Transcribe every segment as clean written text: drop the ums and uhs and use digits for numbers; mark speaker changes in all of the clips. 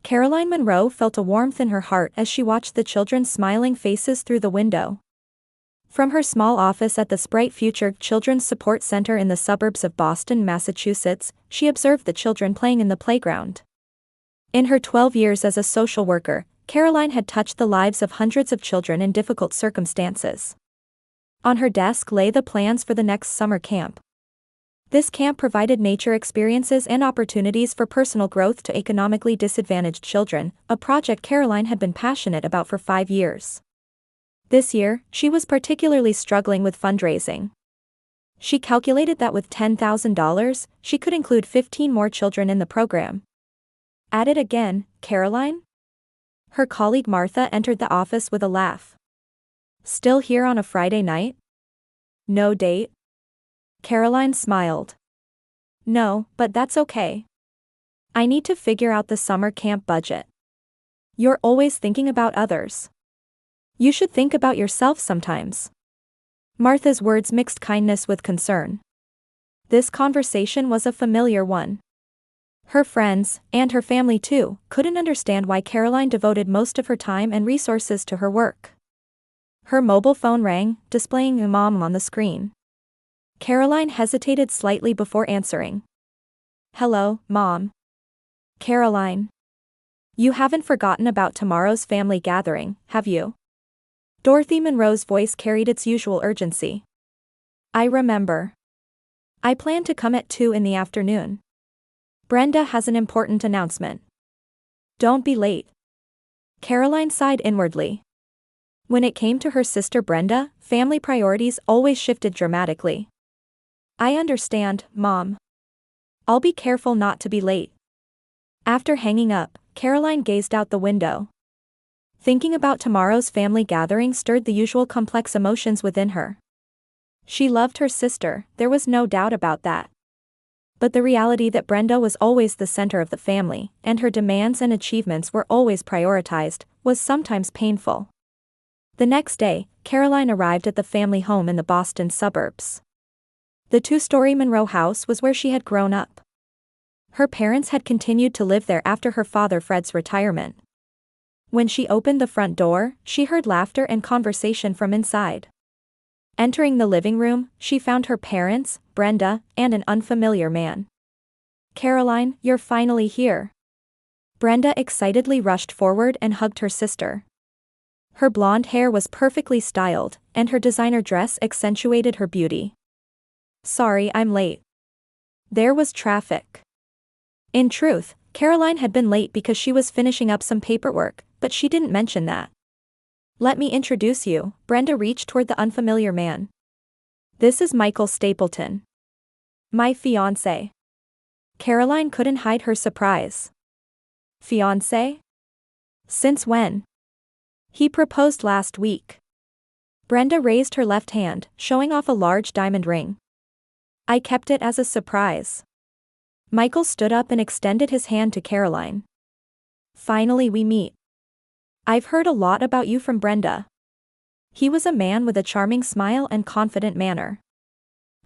Speaker 1: Caroline Munro felt a warmth in her heart as she watched the children's smiling faces through the window. From her small office at the Sprite Future Children's Support Center in the suburbs of Boston, Massachusetts, she observed the children playing in the playground. In her 12 years as a social worker, Caroline had touched the lives of hundreds of children in difficult circumstances. On her desk lay the plans for the next summer camp. This camp provided nature experiences and opportunities for personal growth to economically disadvantaged children, a project Caroline had been passionate about for 5 years. This year, she was particularly struggling with fundraising. She calculated that with $10,000, she could include 15 more children in the program. At it again, Caroline? Her colleague Martha entered the office with a laugh. Still here on a Friday night? No date? Caroline smiled. No, but that's okay. I need to figure out the summer camp budget. You're always thinking about others. You should think about yourself sometimes. Martha's words mixed kindness with concern. This conversation was a familiar one. Her friends, and her family too, couldn't understand why Caroline devoted most of her time and resources to her work. Her mobile phone rang, displaying a mom on the screen. Caroline hesitated slightly before answering. Hello, Mom. Caroline. You haven't forgotten about tomorrow's family gathering, have you? Dorothy Munro's voice carried its usual urgency. I remember. I plan to come at 2 in the afternoon. Brenda has an important announcement. Don't be late. Caroline sighed inwardly. When it came to her sister Brenda, family priorities always shifted dramatically. I understand, Mom. I'll be careful not to be late. After hanging up, Caroline gazed out the window. Thinking about tomorrow's family gathering stirred the usual complex emotions within her. She loved her sister, there was no doubt about that. But the reality that Brenda was always the center of the family, and her demands and achievements were always prioritized, was sometimes painful. The next day, Caroline arrived at the family home in the Boston suburbs. The 2-story Munro house was where she had grown up. Her parents had continued to live there after her father Fred's retirement. When she opened the front door, she heard laughter and conversation from inside. Entering the living room, she found her parents, Brenda, and an unfamiliar man. Caroline, you're finally here. Brenda excitedly rushed forward and hugged her sister. Her blonde hair was perfectly styled, and her designer dress accentuated her beauty. Sorry I'm late. There was traffic. In truth, Caroline had been late because she was finishing up some paperwork, but she didn't mention that. Let me introduce you, Brenda reached toward the unfamiliar man. This is Michael Stapleton. My fiancé. Caroline couldn't hide her surprise. Fiancé? Since when? He proposed last week. Brenda raised her left hand, showing off a large diamond ring. I kept it as a surprise. Michael stood up and extended his hand to Caroline. Finally we meet. I've heard a lot about you from Brenda. He was a man with a charming smile and confident manner.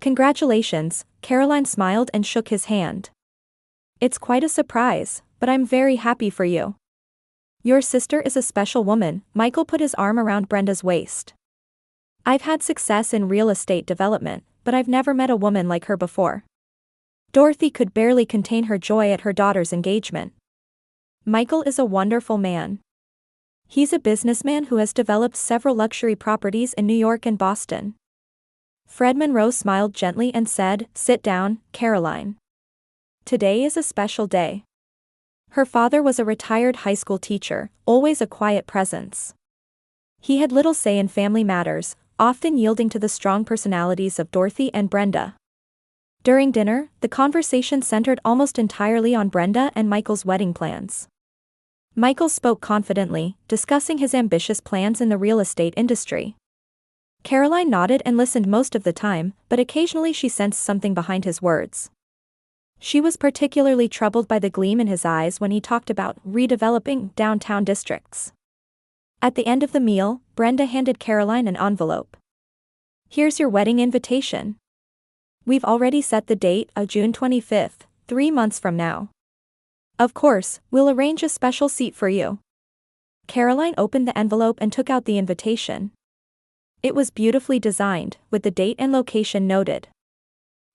Speaker 1: Congratulations, Caroline smiled and shook his hand. It's quite a surprise, but I'm very happy for you. Your sister is a special woman, Michael put his arm around Brenda's waist. I've had success in real estate development, but I've never met a woman like her before. Dorothy could barely contain her joy at her daughter's engagement. Michael is a wonderful man. He's a businessman who has developed several luxury properties in New York and Boston. Fred Munro smiled gently and said, Sit down, Caroline. Today is a special day. Her father was a retired high school teacher, always a quiet presence. He had little say in family matters, often yielding to the strong personalities of Dorothy and Brenda. During dinner, the conversation centered almost entirely on Brenda and Michael's wedding plans. Michael spoke confidently, discussing his ambitious plans in the real estate industry. Caroline nodded and listened most of the time, but occasionally she sensed something behind his words. She was particularly troubled by the gleam in his eyes when he talked about redeveloping downtown districts. At the end of the meal, Brenda handed Caroline an envelope. Here's your wedding invitation. We've already set the date of June 25th, 3 months from now. Of course, we'll arrange a special seat for you. Caroline opened the envelope and took out the invitation. It was beautifully designed, with the date and location noted.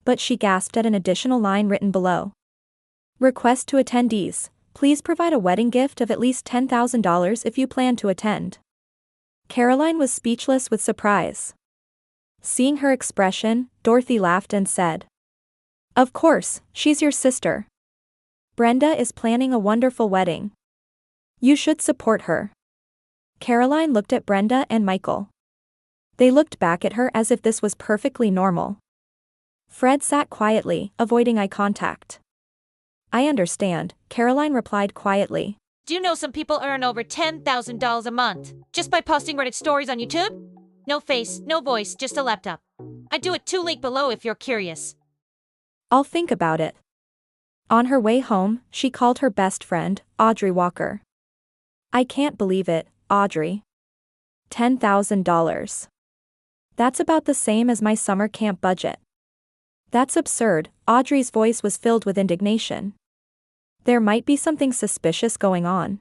Speaker 1: But she gasped at an additional line written below. Request to attendees, please provide a wedding gift of at least $10,000 if you plan to attend. Caroline was speechless with surprise. Seeing her expression, Dorothy laughed and said, "Of course, she's your sister. Brenda is planning a wonderful wedding. You should support her." Caroline looked at Brenda and Michael. They looked back at her as if this was perfectly normal. Fred sat quietly, avoiding eye contact. "I understand," Caroline replied quietly.
Speaker 2: Do you know some people earn over $10,000 a month just by posting Reddit stories on YouTube? No face, no voice, just a laptop. I do it too. Link below if you're curious.
Speaker 1: "I'll think about it." On her way home, she called her best friend, Audrey Walker. "I can't believe it, Audrey. $10,000. That's about the same as my summer camp budget." "That's absurd," Audrey's voice was filled with indignation. "There might be something suspicious going on."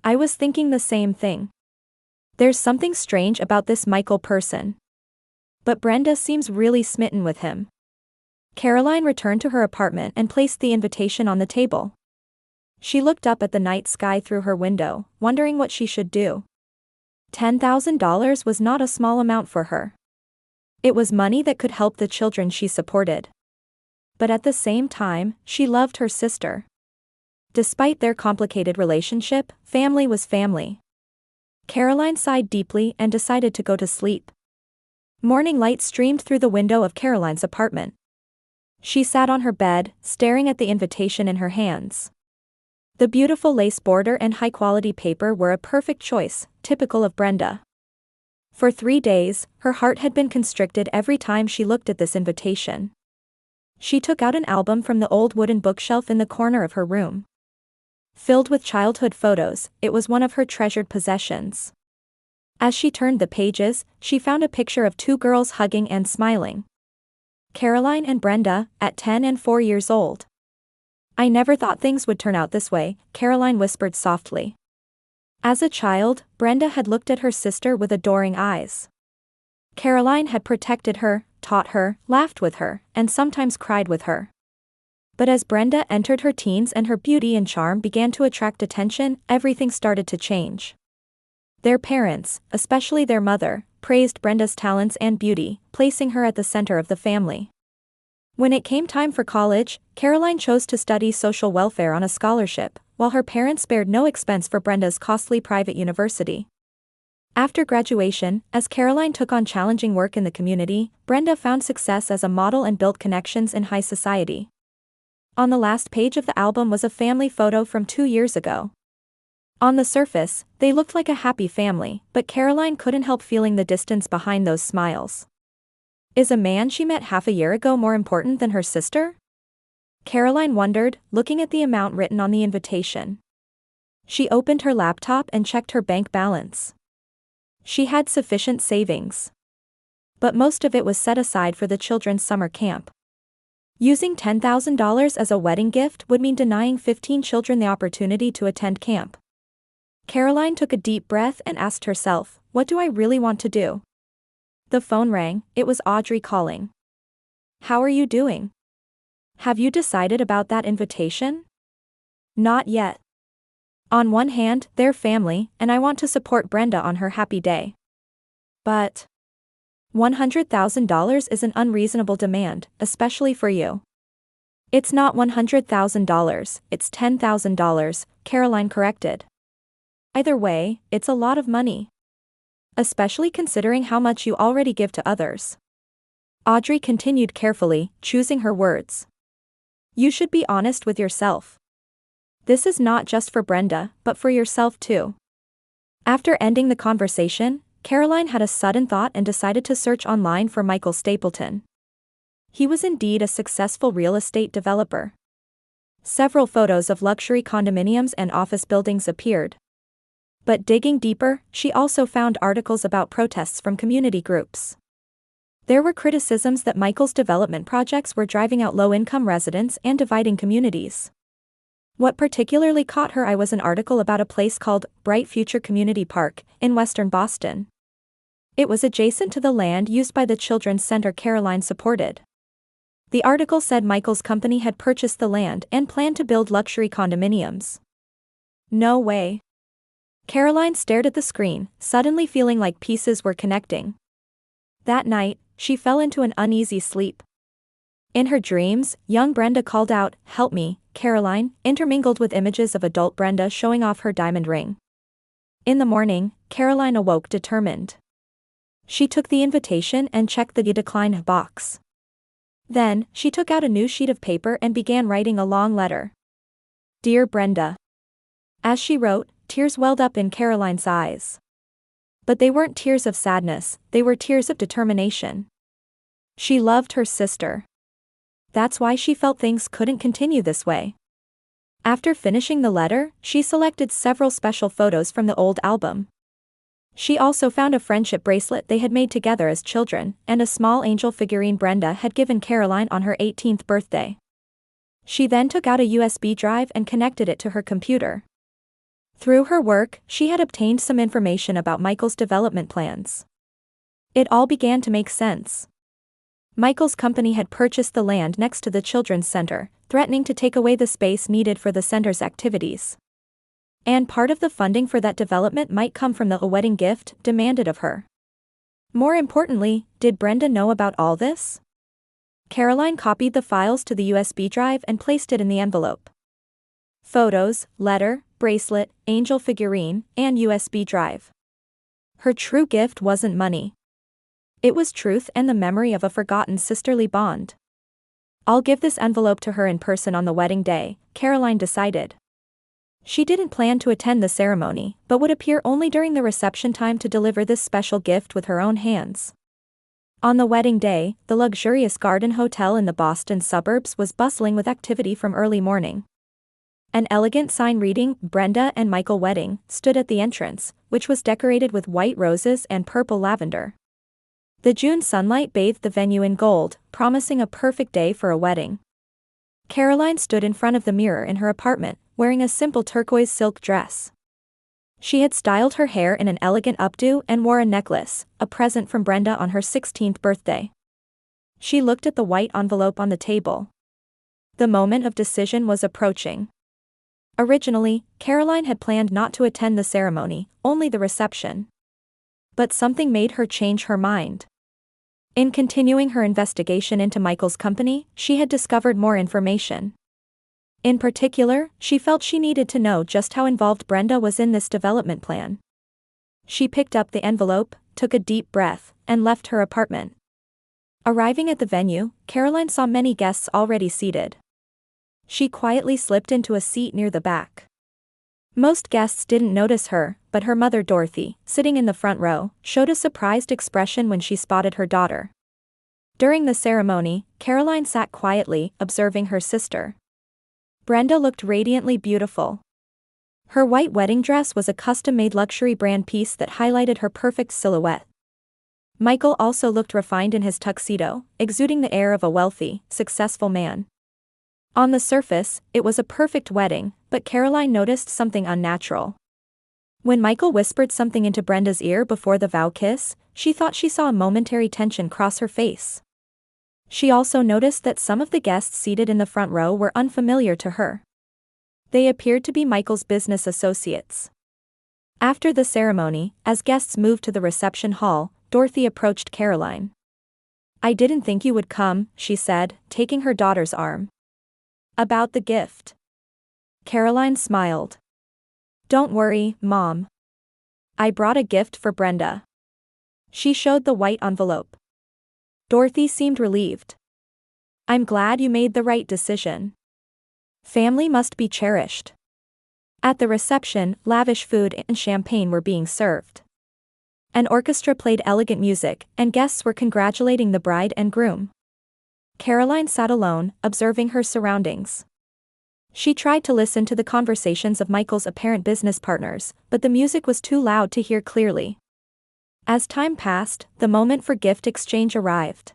Speaker 1: "I was thinking the same thing. There's something strange about this Michael person. But Brenda seems really smitten with him." Caroline returned to her apartment and placed the invitation on the table. She looked up at the night sky through her window, wondering what she should do. $10,000 was not a small amount for her. It was money that could help the children she supported. But at the same time, she loved her sister. Despite their complicated relationship, family was family. Caroline sighed deeply and decided to go to sleep. Morning light streamed through the window of Caroline's apartment. She sat on her bed, staring at the invitation in her hands. The beautiful lace border and high-quality paper were a perfect choice, typical of Brenda. For 3 days, her heart had been constricted every time she looked at this invitation. She took out an album from the old wooden bookshelf in the corner of her room. Filled with childhood photos, it was one of her treasured possessions. As she turned the pages, she found a picture of 2 girls hugging and smiling. Caroline and Brenda, at 10 and 4 years old. "I never thought things would turn out this way," Caroline whispered softly. As a child, Brenda had looked at her sister with adoring eyes. Caroline had protected her, taught her, laughed with her, and sometimes cried with her. But as Brenda entered her teens and her beauty and charm began to attract attention, everything started to change. Their parents, especially their mother, praised Brenda's talents and beauty, placing her at the center of the family. When it came time for college, Caroline chose to study social welfare on a scholarship, while her parents spared no expense for Brenda's costly private university. After graduation, as Caroline took on challenging work in the community, Brenda found success as a model and built connections in high society. On the last page of the album was a family photo from 2 years ago. On the surface, they looked like a happy family, but Caroline couldn't help feeling the distance behind those smiles. Is a man she met half a year ago more important than her sister? Caroline wondered, looking at the amount written on the invitation. She opened her laptop and checked her bank balance. She had sufficient savings. But most of it was set aside for the children's summer camp. Using $10,000 as a wedding gift would mean denying 15 children the opportunity to attend camp. Caroline took a deep breath and asked herself, what do I really want to do? The phone rang, it was Audrey calling. How are you doing? Have you decided about that invitation? Not yet. On one hand, they're family, and I want to support Brenda on her happy day. But $100,000 is an unreasonable demand, especially for you. It's not $100,000, it's $10,000, Caroline corrected. Either way, it's a lot of money. Especially considering how much you already give to others. Audrey continued carefully, choosing her words. You should be honest with yourself. This is not just for Brenda, but for yourself too. After ending the conversation, Caroline had a sudden thought and decided to search online for Michael Stapleton. He was indeed a successful real estate developer. Several photos of luxury condominiums and office buildings appeared. But digging deeper, she also found articles about protests from community groups. There were criticisms that Michael's development projects were driving out low-income residents and dividing communities. What particularly caught her eye was an article about a place called Bright Future Community Park in western Boston. It was adjacent to the land used by the children's center Caroline supported. The article said Michael's company had purchased the land and planned to build luxury condominiums. No way. Caroline stared at the screen, suddenly feeling like pieces were connecting. That night, she fell into an uneasy sleep. In her dreams, young Brenda called out, "Help me, Caroline," intermingled with images of adult Brenda showing off her diamond ring. In the morning, Caroline awoke determined. She took the invitation and checked the decline box. Then, she took out a new sheet of paper and began writing a long letter. "Dear Brenda." As she wrote, tears welled up in Caroline's eyes. But they weren't tears of sadness, they were tears of determination. She loved her sister. That's why she felt things couldn't continue this way. After finishing the letter, she selected several special photos from the old album. She also found a friendship bracelet they had made together as children, and a small angel figurine Brenda had given Caroline on her 18th birthday. She then took out a USB drive and connected it to her computer. Through her work, she had obtained some information about Michael's development plans. It all began to make sense. Michael's company had purchased the land next to the children's center, threatening to take away the space needed for the center's activities. And part of the funding for that development might come from the wedding gift demanded of her. More importantly, did Brenda know about all this? Caroline copied the files to the USB drive and placed it in the envelope. Photos, letter, bracelet, angel figurine, and USB drive. Her true gift wasn't money. It was truth and the memory of a forgotten sisterly bond. "I'll give this envelope to her in person on the wedding day," Caroline decided. She didn't plan to attend the ceremony, but would appear only during the reception time to deliver this special gift with her own hands. On the wedding day, the luxurious Garden Hotel in the Boston suburbs was bustling with activity from early morning. An elegant sign reading, "Brenda and Michael Wedding," stood at the entrance, which was decorated with white roses and purple lavender. The June sunlight bathed the venue in gold, promising a perfect day for a wedding. Caroline stood in front of the mirror in her apartment, wearing a simple turquoise silk dress. She had styled her hair in an elegant updo and wore a necklace, a present from Brenda on her 16th birthday. She looked at the white envelope on the table. The moment of decision was approaching. Originally, Caroline had planned not to attend the ceremony, only the reception. But something made her change her mind. In continuing her investigation into Michael's company, she had discovered more information. In particular, she felt she needed to know just how involved Brenda was in this development plan. She picked up the envelope, took a deep breath, and left her apartment. Arriving at the venue, Caroline saw many guests already seated. She quietly slipped into a seat near the back. Most guests didn't notice her, but her mother Dorothy, sitting in the front row, showed a surprised expression when she spotted her daughter. During the ceremony, Caroline sat quietly, observing her sister. Brenda looked radiantly beautiful. Her white wedding dress was a custom-made luxury brand piece that highlighted her perfect silhouette. Michael also looked refined in his tuxedo, exuding the air of a wealthy, successful man. On the surface, it was a perfect wedding, but Caroline noticed something unnatural. When Michael whispered something into Brenda's ear before the vow kiss, she thought she saw a momentary tension cross her face. She also noticed that some of the guests seated in the front row were unfamiliar to her. They appeared to be Michael's business associates. After the ceremony, as guests moved to the reception hall, Dorothy approached Caroline. "I didn't think you would come," she said, taking her daughter's arm. "About the gift." Caroline smiled. "Don't worry, Mom. I brought a gift for Brenda." She showed the white envelope. Dorothy seemed relieved. "I'm glad you made the right decision. Family must be cherished." At the reception, lavish food and champagne were being served. An orchestra played elegant music, and guests were congratulating the bride and groom. Caroline sat alone, observing her surroundings. She tried to listen to the conversations of Michael's apparent business partners, but the music was too loud to hear clearly. As time passed, the moment for gift exchange arrived.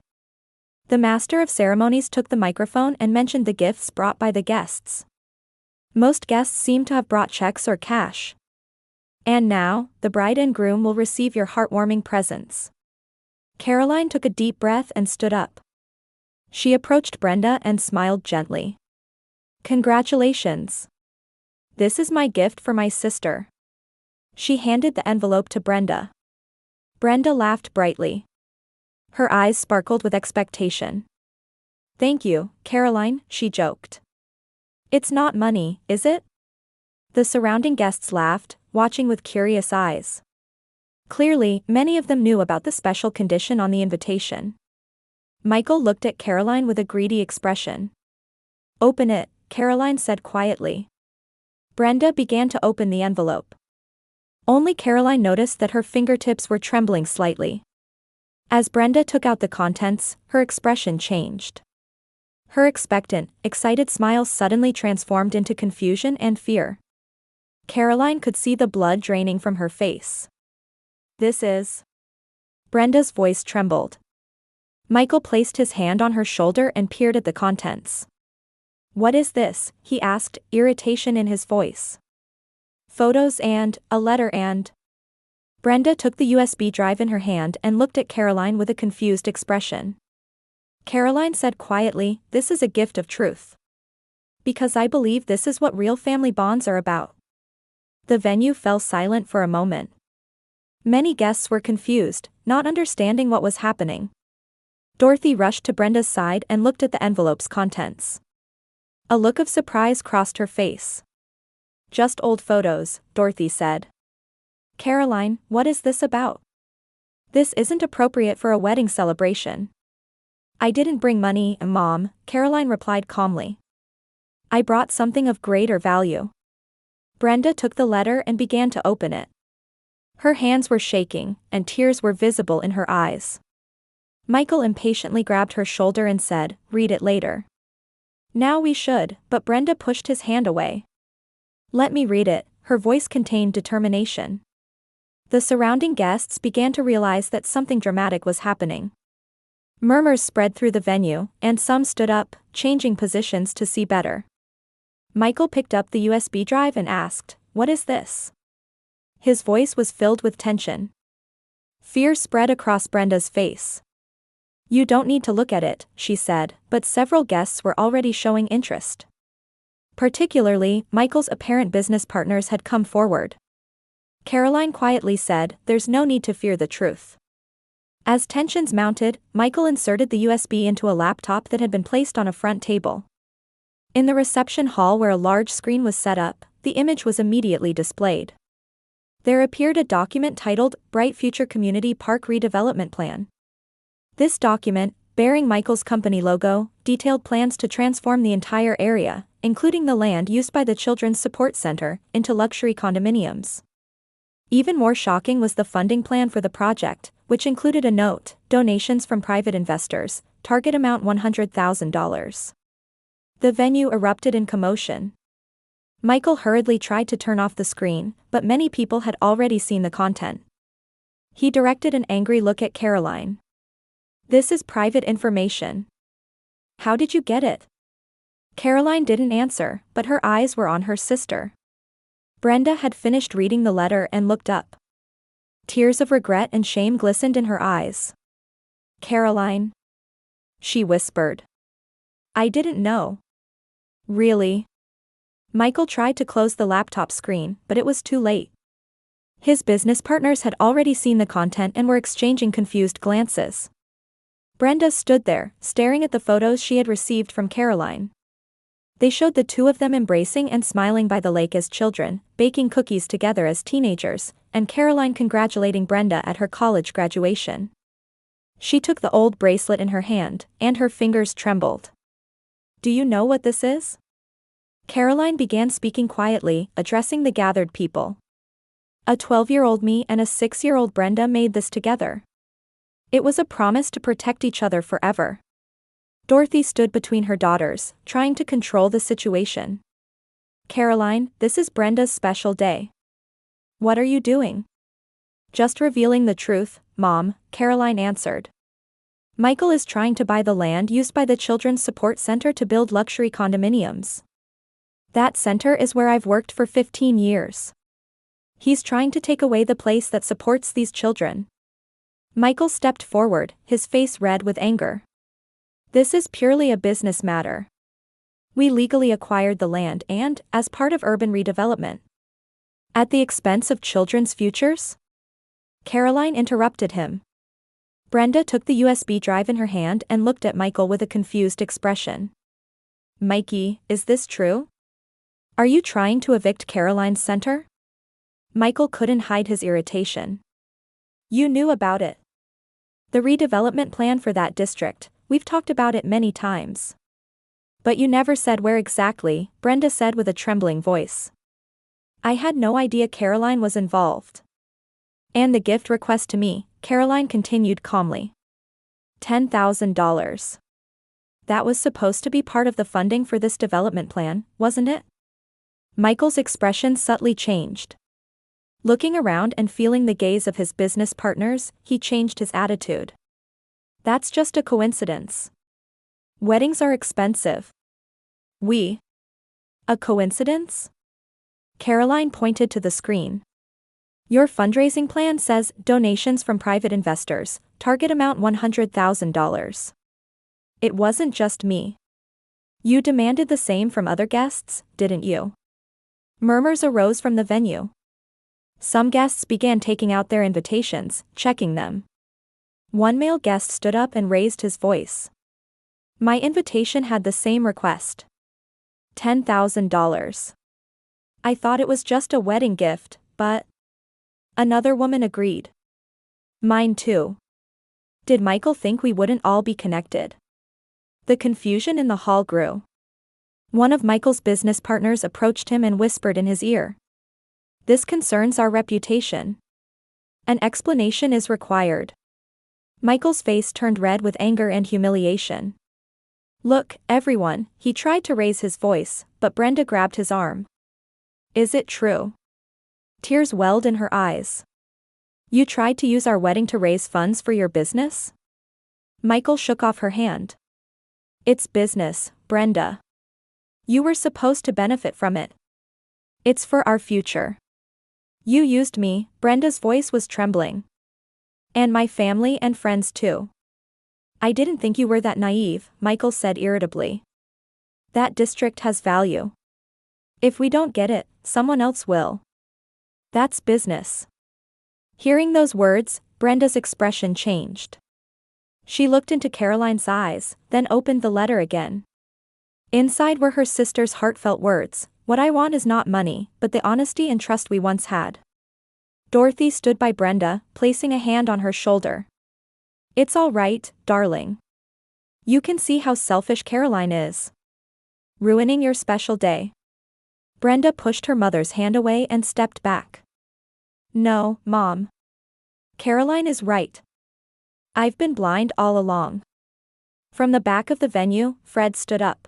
Speaker 1: The master of ceremonies took the microphone and mentioned the gifts brought by the guests. Most guests seem to have brought checks or cash. And now, the bride and groom will receive your heartwarming presents. Caroline took a deep breath and stood up. She approached Brenda and smiled gently. Congratulations. This is my gift for my sister. She handed the envelope to Brenda. Brenda laughed brightly. Her eyes sparkled with expectation. Thank you, Caroline, she joked. It's not money, is it? The surrounding guests laughed, watching with curious eyes. Clearly, many of them knew about the special condition on the invitation. Michael looked at Caroline with a greedy expression. Open it, Caroline said quietly. Brenda began to open the envelope. Only Caroline noticed that her fingertips were trembling slightly. As Brenda took out the contents, her expression changed. Her expectant, excited smile suddenly transformed into confusion and fear. Caroline could see the blood draining from her face. This is... Brenda's voice trembled. Michael placed his hand on her shoulder and peered at the contents. What is this? He asked, irritation in his voice. Photos and a letter and... Brenda took the USB drive in her hand and looked at Caroline with a confused expression. Caroline said quietly, this is a gift of truth. Because I believe this is what real family bonds are about. The venue fell silent for a moment. Many guests were confused, not understanding what was happening. Dorothy rushed to Brenda's side and looked at the envelope's contents. A look of surprise crossed her face. Just old photos, Dorothy said. Caroline, what is this about? This isn't appropriate for a wedding celebration. I didn't bring money, Mom, Caroline replied calmly. I brought something of greater value. Brenda took the letter and began to open it. Her hands were shaking, and tears were visible in her eyes. Michael impatiently grabbed her shoulder and said, read it later. Now we should, but Brenda pushed his hand away. Let me read it, her voice contained determination. The surrounding guests began to realize that something dramatic was happening. Murmurs spread through the venue, and some stood up, changing positions to see better. Michael picked up the USB drive and asked, what is this? His voice was filled with tension. Fear spread across Brenda's face. You don't need to look at it, she said, but several guests were already showing interest. Particularly, Michael's apparent business partners had come forward. Caroline quietly said, there's no need to fear the truth. As tensions mounted, Michael inserted the USB into a laptop that had been placed on a front table. In the reception hall where a large screen was set up, the image was immediately displayed. There appeared a document titled, Bright Future Community Park Redevelopment Plan. This document, bearing Michael's company logo, detailed plans to transform the entire area, including the land used by the Children's Support Center, into luxury condominiums. Even more shocking was the funding plan for the project, which included a note, donations from private investors, target amount $100,000. The venue erupted in commotion. Michael hurriedly tried to turn off the screen, but many people had already seen the content. He directed an angry look at Caroline. This is private information. How did you get it? Caroline didn't answer, but her eyes were on her sister. Brenda had finished reading the letter and looked up. Tears of regret and shame glistened in her eyes. Caroline? She whispered. I didn't know. Really? Michael tried to close the laptop screen, but it was too late. His business partners had already seen the content and were exchanging confused glances. Brenda stood there, staring at the photos she had received from Caroline. They showed the two of them embracing and smiling by the lake as children, baking cookies together as teenagers, and Caroline congratulating Brenda at her college graduation. She took the old bracelet in her hand, and her fingers trembled. Do you know what this is? Caroline began speaking quietly, addressing the gathered people. A 12-year-old me and a 6-year-old Brenda made this together. It was a promise to protect each other forever. Dorothy stood between her daughters, trying to control the situation. Caroline, this is Brenda's special day. What are you doing? Just revealing the truth, Mom, Caroline answered. Michael is trying to buy the land used by the Children's Support Center to build luxury condominiums. That center is where I've worked for 15 years. He's trying to take away the place that supports these children. Michael stepped forward, his face red with anger. This is purely a business matter. We legally acquired the land and, as part of urban redevelopment. At the expense of children's futures? Caroline interrupted him. Brenda took the USB drive in her hand and looked at Michael with a confused expression. Mikey, is this true? Are you trying to evict Caroline's center? Michael couldn't hide his irritation. You knew about it. The redevelopment plan for that district, we've talked about it many times. But you never said where exactly, Brenda said with a trembling voice. I had no idea Caroline was involved. And the gift request to me, Caroline continued calmly. $10,000. That was supposed to be part of the funding for this development plan, wasn't it? Michael's expression subtly changed. Looking around and feeling the gaze of his business partners, he changed his attitude. That's just a coincidence. Weddings are expensive. A coincidence? Caroline pointed to the screen. Your fundraising plan says donations from private investors, target amount $100,000. It wasn't just me. You demanded the same from other guests, didn't you? Murmurs arose from the venue. Some guests began taking out their invitations, checking them. One male guest stood up and raised his voice. My invitation had the same request. $10,000. I thought it was just a wedding gift, but... Another woman agreed. Mine too. Did Michael think we wouldn't all be connected? The confusion in the hall grew. One of Michael's business partners approached him and whispered in his ear. This concerns our reputation. An explanation is required. Michael's face turned red with anger and humiliation. Look, everyone, he tried to raise his voice, but Brenda grabbed his arm. Is it true? Tears welled in her eyes. You tried to use our wedding to raise funds for your business? Michael shook off her hand. It's business, Brenda. You were supposed to benefit from it. It's for our future. You used me, Brenda's voice was trembling. And my family and friends too. I didn't think you were that naive, Michael said irritably. That district has value. If we don't get it, someone else will. That's business. Hearing those words, Brenda's expression changed. She looked into Caroline's eyes, then opened the letter again. Inside were her sister's heartfelt words, what I want is not money, but the honesty and trust we once had. Dorothy stood by Brenda, placing a hand on her shoulder. It's all right, darling. You can see how selfish Caroline is. Ruining your special day. Brenda pushed her mother's hand away and stepped back. No, Mom. Caroline is right. I've been blind all along. From the back of the venue, Fred stood up.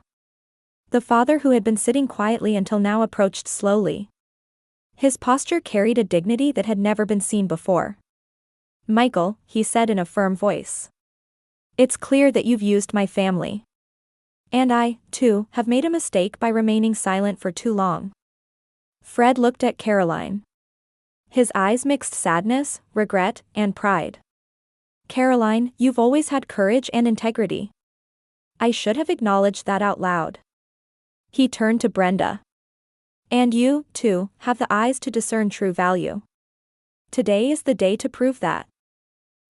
Speaker 1: The father who had been sitting quietly until now approached slowly. His posture carried a dignity that had never been seen before. Michael, he said in a firm voice. It's clear that you've used my family. And I, too, have made a mistake by remaining silent for too long. Fred looked at Caroline. His eyes mixed sadness, regret, and pride. Caroline, you've always had courage and integrity. I should have acknowledged that out loud. He turned to Brenda. And you, too, have the eyes to discern true value. Today is the day to prove that.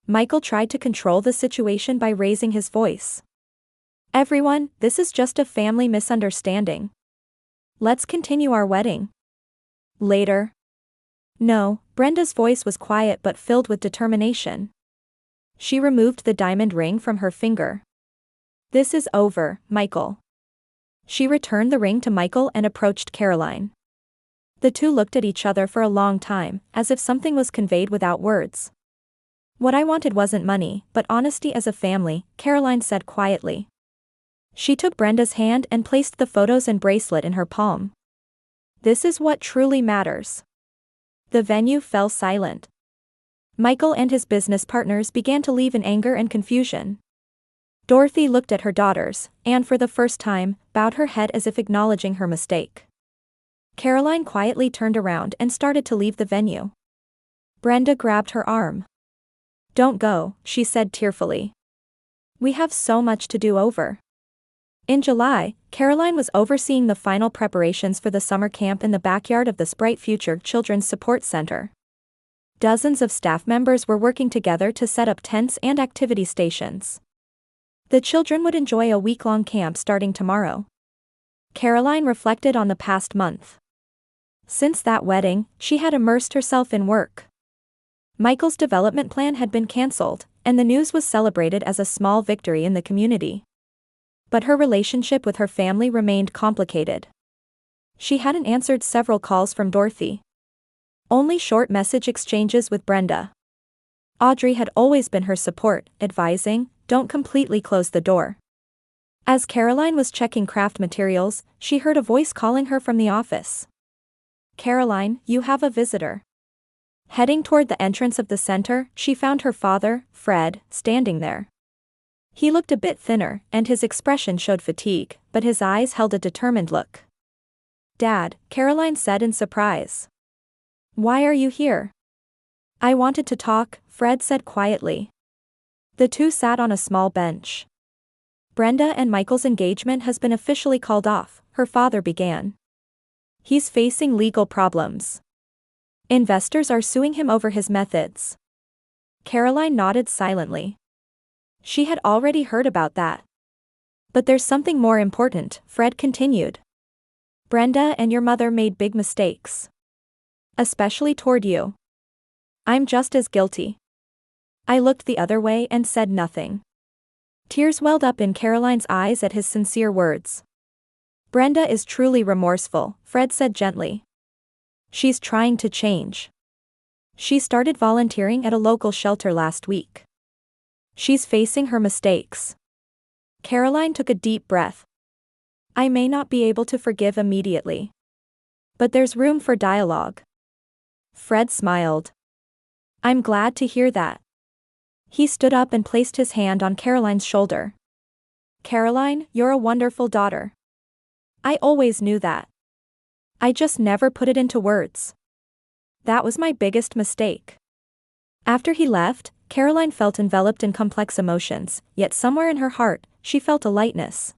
Speaker 1: Michael tried to control the situation by raising his voice. Everyone, this is just a family misunderstanding. Let's continue our wedding. Later. No, Brenda's voice was quiet but filled with determination. She removed the diamond ring from her finger. This is over, Michael. She returned the ring to Michael and approached Caroline. The two looked at each other for a long time, as if something was conveyed without words. What I wanted wasn't money, but honesty as a family, Caroline said quietly. She took Brenda's hand and placed the photos and bracelet in her palm. This is what truly matters. The venue fell silent. Michael and his business partners began to leave in anger and confusion. Dorothy looked at her daughters, and for the first time, bowed her head as if acknowledging her mistake. Caroline quietly turned around and started to leave the venue. Brenda grabbed her arm. "Don't go," she said tearfully. "We have so much to do over." In July, Caroline was overseeing the final preparations for the summer camp in the backyard of the Sprite Future Children's Support Center. Dozens of staff members were working together to set up tents and activity stations. The children would enjoy a week-long camp starting tomorrow. Caroline reflected on the past month. Since that wedding, she had immersed herself in work. Michael's development plan had been cancelled, and the news was celebrated as a small victory in the community. But her relationship with her family remained complicated. She hadn't answered several calls from Dorothy. Only short message exchanges with Brenda. Audrey had always been her support, advising, "Don't completely close the door." As Caroline was checking craft materials, she heard a voice calling her from the office. "Caroline, you have a visitor." Heading toward the entrance of the center, she found her father, Fred, standing there. He looked a bit thinner, and his expression showed fatigue, but his eyes held a determined look. "Dad," Caroline said in surprise. "Why are you here?" "I wanted to talk," Fred said quietly. The two sat on a small bench. "Brenda and Michael's engagement has been officially called off," her father began. "He's facing legal problems. Investors are suing him over his methods." Caroline nodded silently. She had already heard about that. "But there's something more important," Fred continued. "Brenda and your mother made big mistakes. Especially toward you. I'm just as guilty." I looked the other way and said nothing. Tears welled up in Caroline's eyes at his sincere words. "Brenda is truly remorseful," Fred said gently. "She's trying to change. She started volunteering at a local shelter last week. She's facing her mistakes." Caroline took a deep breath. "I may not be able to forgive immediately. But there's room for dialogue." Fred smiled. "I'm glad to hear that." He stood up and placed his hand on Caroline's shoulder. "Caroline, you're a wonderful daughter. I always knew that. I just never put it into words. That was my biggest mistake." After he left, Caroline felt enveloped in complex emotions, yet somewhere in her heart, she felt a lightness.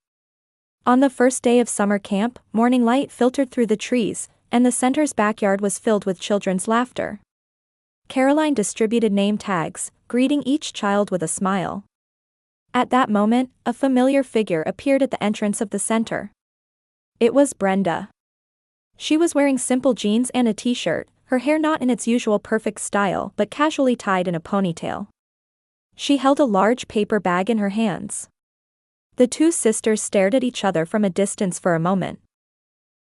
Speaker 1: On the first day of summer camp, morning light filtered through the trees, and the center's backyard was filled with children's laughter. Caroline distributed name tags, greeting each child with a smile. At that moment, a familiar figure appeared at the entrance of the center. It was Brenda. She was wearing simple jeans and a t-shirt, her hair not in its usual perfect style but casually tied in a ponytail. She held a large paper bag in her hands. The two sisters stared at each other from a distance for a moment.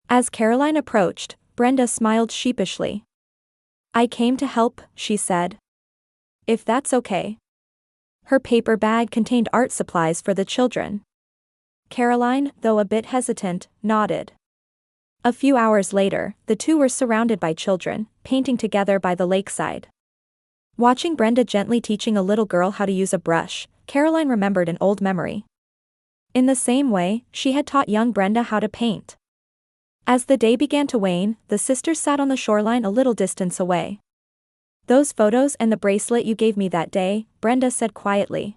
Speaker 1: As Caroline approached, Brenda smiled sheepishly. "I came to help," she said. "If that's okay." Her paper bag contained art supplies for the children. Caroline, though a bit hesitant, nodded. A few hours later, the two were surrounded by children, painting together by the lakeside. Watching Brenda gently teaching a little girl how to use a brush, Caroline remembered an old memory. In the same way, she had taught young Brenda how to paint. As the day began to wane, the sisters sat on the shoreline a little distance away. "Those photos and the bracelet you gave me that day," Brenda said quietly.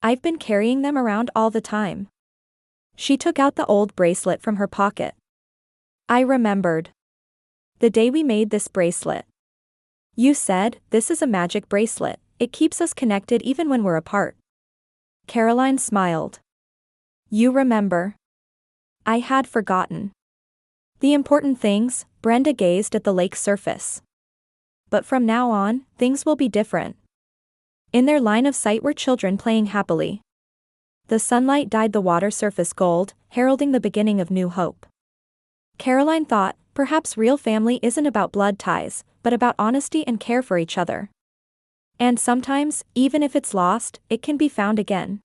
Speaker 1: "I've been carrying them around all the time." She took out the old bracelet from her pocket. "I remembered. The day we made this bracelet. You said, 'This is a magic bracelet, it keeps us connected even when we're apart.'" Caroline smiled. "You remember." I had forgotten. The important things, Brenda gazed at the lake's surface. "But from now on, things will be different." In their line of sight were children playing happily. The sunlight dyed the water surface gold, heralding the beginning of new hope. Caroline thought, perhaps real family isn't about blood ties, but about honesty and care for each other. And sometimes, even if it's lost, it can be found again.